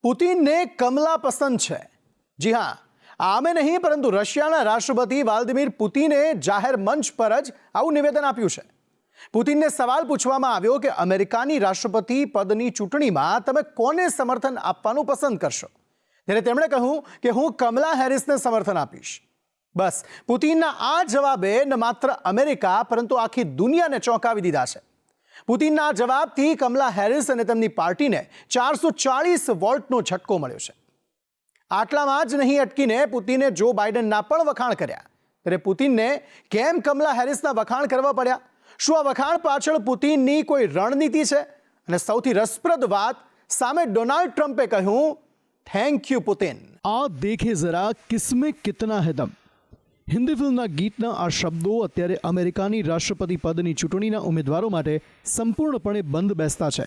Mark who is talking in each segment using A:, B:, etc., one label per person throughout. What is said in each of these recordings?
A: પુતિનને કમલા પસંદ છે। જી હા, આમે નહીં પરંતુ રશિયાના રાષ્ટ્રપતિ વ્લાદિમીર પુતિને જાહેર મંચ પર જ આવું નિવેદન આપ્યું છે। પુતિનને સવાલ પૂછવામાં આવ્યો કે અમેરિકાની રાષ્ટ્રપતિ પદની ચૂંટણીમાં તમે કોને સમર્થન આપવાનું પસંદ કરશો, ત્યારે તેમણે કહ્યું કે હું કમલા હેરિસને સમર્થન આપીશ। બસ પુતિનના આ જવાબે ન માત્ર અમેરિકા પરંતુ આખી દુનિયાને ચોંકાવી દીધા છે। પુતિનના જવાબથી કમલા હેરિસ અને તેમની પાર્ટીને 440 વોલ્ટનો ઝટકો મળ્યો છે। આટલામાં જ નહીં અટકીને પુતિને જો બાઇડનના પણ વખાણ કર્યા, ત્યારે પુતિનને કેમ કમલા હેરિસના વખાણ કરવા પડ્યા? શું આ વખાણ પાછળ પુતિનની કોઈ રણનીતિ છે? અને સૌથી રસપ્રદ વાત, સામે ડોનાલ્ડ ટ્રમ્પે કહ્યું, થેન્ક યુ પુતિન।
B: आप देखें जरा किसमें कितना है दम। હિન્દી ફિલ્મના ગીતના આ શબ્દો અત્યારે અમેરિકાની રાષ્ટ્રપતિ પદની ચૂંટણીના ઉમેદવારો માટે સંપૂર્ણપણે બંધ બેસતા છે।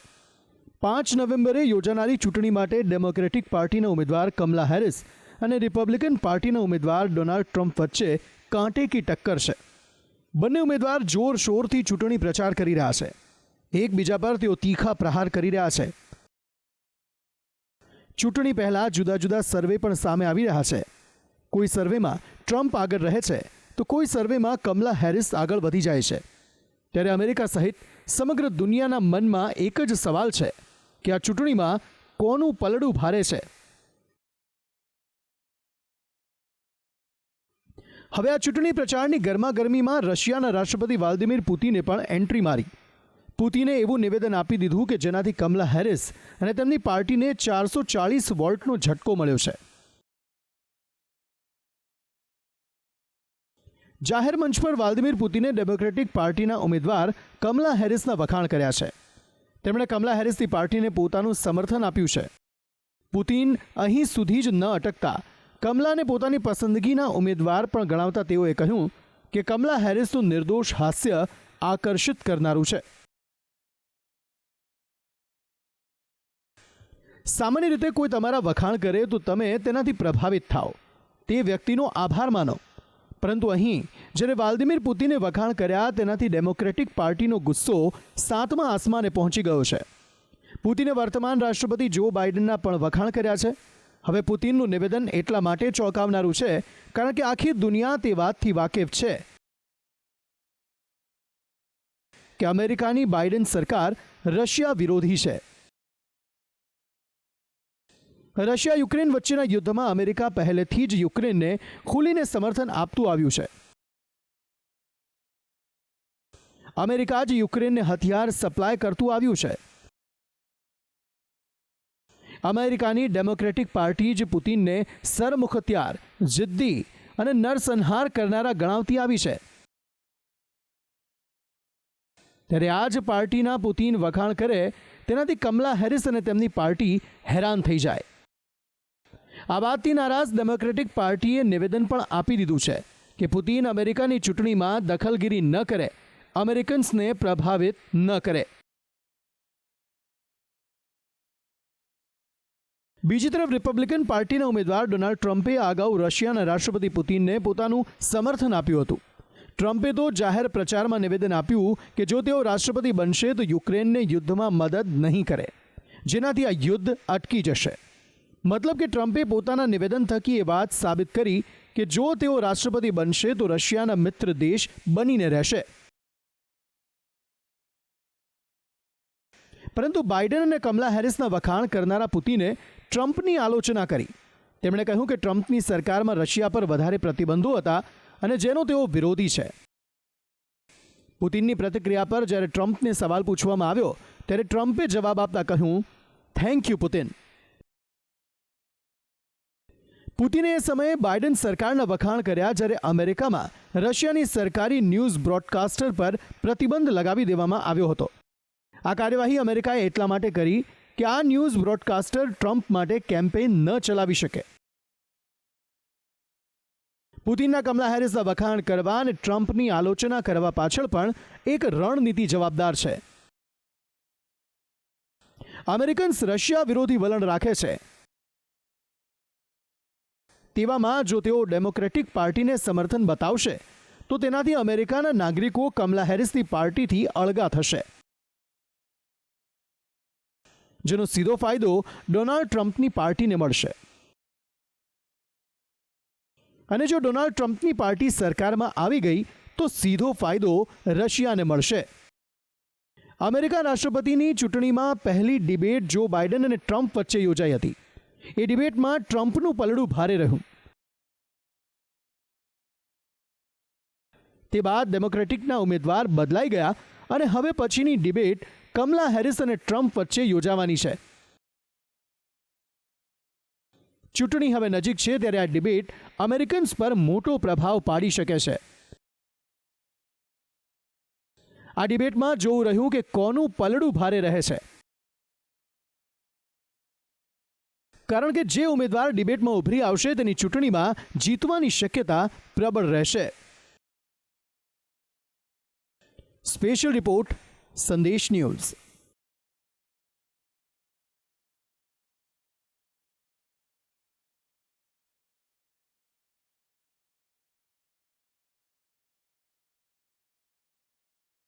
B: 5 નવેમ્બરે યોજાનારી ચૂંટણી માટે ડેમોક્રેટિક પાર્ટીના ઉમેદવાર કમલા હેરિસ અને રિપબ્લિકન પાર્ટીના ઉમેદવાર ડોનાલ્ડ ટ્રમ્પ વચ્ચે કાંટેકી ટક્કર છે। બંને ઉમેદવાર જોરશોરથી ચૂંટણી પ્રચાર કરી રહ્યા છે। એકબીજા પર તેઓ તીખા પ્રહાર કરી રહ્યા છે। ચૂંટણી પહેલા જુદા જુદા સર્વે પણ સામે આવી રહ્યા છે। કોઈ સર્વેમાં ટ્રમ્પ આગળ રહે છે તો કોઈ સર્વેમાં કમલા હેરિસ આગળ વધી જાય છે। ત્યારે અમેરિકા સહિત સમગ્ર દુનિયાના મનમાં એક જ સવાલ છે કે આ ચૂંટણીમાં કોનું પલડું ભારે છે। હવે આ ચૂંટણી પ્રચારની ગરમાગરમીમાં રશિયાના રાષ્ટ્રપતિ વ્લાદિમીર પુતિને પણ એન્ટ્રી મારી। પુતિને એવું નિવેદન આપી દીધું કે જેનાથી કમલા હેરિસ અને તેમની પાર્ટીને 440 વોલ્ટનો ઝટકો મળ્યો છે। જાહેર મંચ પર વ્લાદિમીર પુતિને ડેમોક્રેટિક પાર્ટીના ઉમેદવાર કમલા હેરિસના વખાણ કર્યા છે। તેમણે કમલા હેરિસની પાર્ટીને પોતાનું સમર્થન આપ્યું છે। પુતિન અહીં સુધી જ ન અટકતા કમલાને પોતાની પસંદગીના ઉમેદવાર પણ ગણાવતા તેઓએ કહ્યું કે કમલા હેરિસનું નિર્દોષ હાસ્ય આકર્ષિત કરનારું છે। સામાન્ય રીતે કોઈ તમારા વખાણ કરે તો તમે તેનાથી પ્રભાવિત થાઓ, તે વ્યક્તિનો આભાર માનો, પરંતુ અહીં જ્યારે વ્લાદિમીર પુતિને વખાણ કર્યા તેનાથી ડેમોક્રેટિક પાર્ટીનો ગુસ્સો 7મા આસમાને પહોંચી ગયો છે। પુતિને વર્તમાન રાષ્ટ્રપતિ જો બાઇડનના પણ વખાણ કર્યા છે। હવે પુતિનનું નિવેદન એટલા માટે ચોંકાવનારું છે કારણ કે આખી દુનિયા તે વાતથી વાકેફ છે કે અમેરિકાની બાઇડન સરકાર રશિયા વિરોધી છે। રશિયા યુક્રેન વચ્ચેના યુદ્ધમાં અમેરિકા પહેલેથી જ યુક્રેનને ખુલીને સમર્થન આપતું આવ્યું છે। અમેરિકા જ યુક્રેનને હથિયાર સપ્લાય કરતું આવ્યું છે। અમેરિકાની ડેમોક્રેટિક પાર્ટી જ પુતિનને સરમુખત્યાર, જિદ્દી અને નરસંહાર કરનારા ગણાવતી આવી છે। ત્યારે આ જ પાર્ટીના પુતિન વખાણ કરે તેનાથી કમલા હેરિસ અને તેમની પાર્ટી હેરાન થઈ જાય। આ વાતથી નારાજ ડેમોક્રેટિક પાર્ટીએ નિવેદન પણ આપી દીધું છે કે પુતિન અમેરિકાની ચૂંટણીમાં દખલગીરી ન કરે, અમેરિકન્સને પ્રભાવિત ન કરે। બીજી તરફ રિપબ્લિકન પાર્ટીના ઉમેદવાર ડોનાલ્ડ ટ્રમ્પે અગાઉ રશિયાના રાષ્ટ્રપતિ પુતિનને પોતાનું સમર્થન આપ્યું હતું। ટ્રમ્પે તો જાહેર પ્રચારમાં નિવેદન આપ્યું કે જો તેઓ રાષ્ટ્રપતિ બનશે તો યુક્રેનને યુદ્ધમાં મદદ નહીં કરે, જેનાથી આ યુદ્ધ અટકી જશે। મતલબ કે ટ્રમ્પે પોતાના નિવેદન થકી એ વાત સાબિત કરી કે જો તેઓ રાષ્ટ્રપતિ બનશે તો રશિયાના મિત્ર દેશ બનીને રહેશે। પરંતુ બાઇડન અને કમલા હેરિસના વખાણ કરનારા પુતિને ટ્રમ્પની આલોચના કરી। તેમણે કહ્યું કે ટ્રમ્પની સરકારમાં રશિયા પર વધારે પ્રતિબંધો હતા અને જેનો તેઓ વિરોધી છે। પુતિનની પ્રતિક્રિયા પર જ્યારે ટ્રમ્પને સવાલ પૂછવામાં આવ્યો ત્યારે ટ્રમ્પે જવાબ આપતા કહ્યું, થેન્ક યુ પુતિન। પુતિને એ સમયે બાઇડન સરકારના વખાણ કર્યા જ્યારે અમેરિકામાં રશિયાની સરકારી ન્યૂઝ બ્રોડકાસ્ટર પર પ્રતિબંધ લગાવી દેવામાં આવ્યો હતો। આ કાર્યવાહી અમેરિકાએ એટલા માટે કરી કે આ ન્યૂઝ બ્રોડકાસ્ટર ટ્રમ્પ માટે કેમ્પેઇન ન ચલાવી શકે। પુતિનના કમલા હેરિસના વખાણ કરવા અને ટ્રમ્પની આલોચના કરવા પાછળ પણ એક રણનીતિ જવાબદાર છે। અમેરિકન્સ રશિયા વિરોધી વલણ રાખે છે, તેવામાં જો તેઓ ડેમોક્રેટિક પાર્ટીને સમર્થન બતાવશે તો તેનાથી અમેરિકાના નાગરિકો કમલા હેરિસની પાર્ટીથી અળગા થશે। જેનો સીધો ફાયદો ડોનાલ્ડ ટ્રમ્પની પાર્ટીને મળશે. અને જો ડોનાલ્ડ ટ્રમ્પની પાર્ટી સરકારમાં આવી ગઈ તો સીધો ફાયદો રશિયાને મળશે. અમેરિકા રાષ્ટ્રપતિની ચૂંટણીમાં પહેલી ડિબેટ જો બાઇડન અને ટ્રમ્પ વચ્ચે યોજાઈ હતી. એ ડિબેટમાં ટ્રમ્પનું પલડું ભારે રહ્યું. તે બાદ ડેમોક્રેટિકના ઉમેદવાર બદલાઈ ગયા અને હવે પછીની ડિબેટ કમલા હેરિસ અને ટ્રમ્પ વચ્ચે યોજાવાની છે. ચૂંટણી હવે નજીક છે ત્યારે આ ડિબેટ અમેરિકન્સ પર મોટો પ્રભાવ પાડી શકે છે. આ ડિબેટમાં જોવું રહ્યું કે કોનું પલડું ભારે રહે છે. કારણ કે જે ઉમેદવાર ડિબેટમાં ઉભરી આવશે તેની ચૂંટણીમાં જીતવાની શક્યતા પ્રબળ રહેશે. સ્પેશિયલ રિપોર્ટ, સંદેશ ન્યૂઝ.